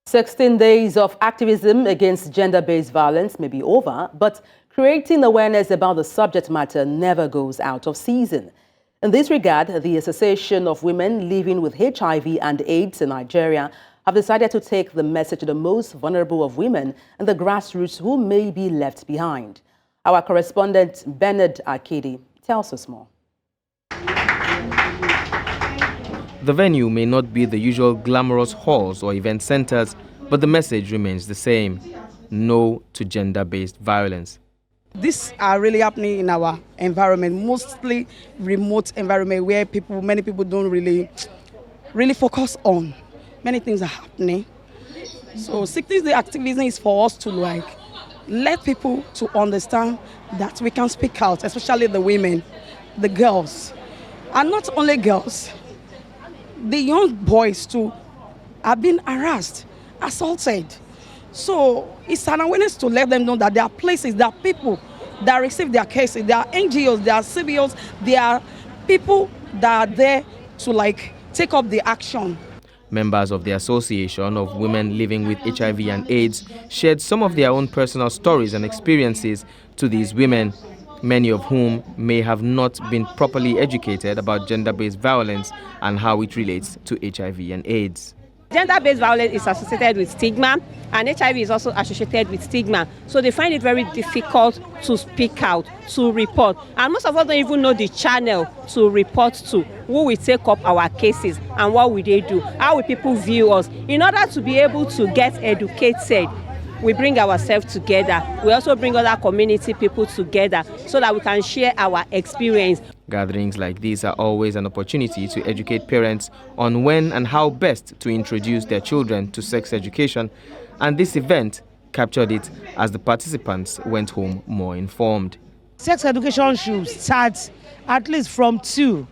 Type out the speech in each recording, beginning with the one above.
16 days of activism against gender-based violence may be over, but creating awareness about the subject matter never goes out of season. In this regard, the Association of Women Living with HIV and AIDS in Nigeria have decided to take the message to the most vulnerable of women and the grassroots who may be left behind. Our correspondent, Akede, tells us more. The venue may not be the usual glamorous halls or event centers, but the message remains the same: no to gender-based violence. These are really happening in our environment, mostly remote environment where many people don't really focus on. Many things are happening. So 16-day activism is for us to let people to understand that we can speak out, especially the women, the girls, and not only girls. The young boys too are being harassed, assaulted. So it's an awareness to let them know that there are places, there are people that receive their cases, there are NGOs, there are CBOs, there are people that are there to take up the action. Members of the Association of Women Living with HIV and AIDS shared some of their own personal stories and experiences to these women, many of whom may have not been properly educated about gender-based violence and how it relates to HIV and AIDS. Gender-based violence is associated with stigma, and HIV is also associated with stigma. So they find it very difficult to speak out, to report. And most of us don't even know the channel to report to, who will take up our cases, and what will they do, how will people view us. In order to be able to get educated, we bring ourselves together. We also bring other community people together so that we can share our experience. Gatherings like these are always an opportunity to educate parents on when and how best to introduce their children to sex education, and this event captured it as the participants went home more informed. Sex education should start at least from 2,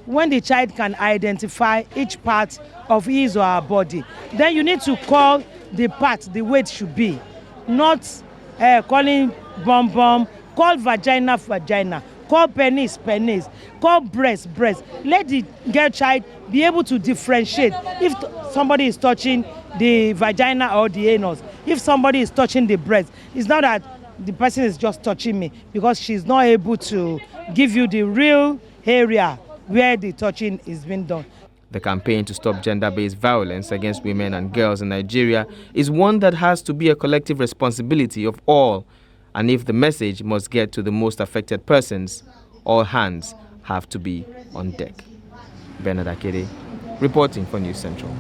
when the child can identify each part of his or her body. Then you need to call the part the way it should be, not calling bum, call vagina, call penis, call breast. Let the girl child be able to differentiate if somebody is touching the vagina or the anus. If somebody is touching the breast, it's not that the person is just touching me, because she's not able to give you the real area where the touching is being done. The campaign to stop gender-based violence against women and girls in Nigeria is one that has to be a collective responsibility of all. And if the message must get to the most affected persons, all hands have to be on deck. Akede, reporting for News Central.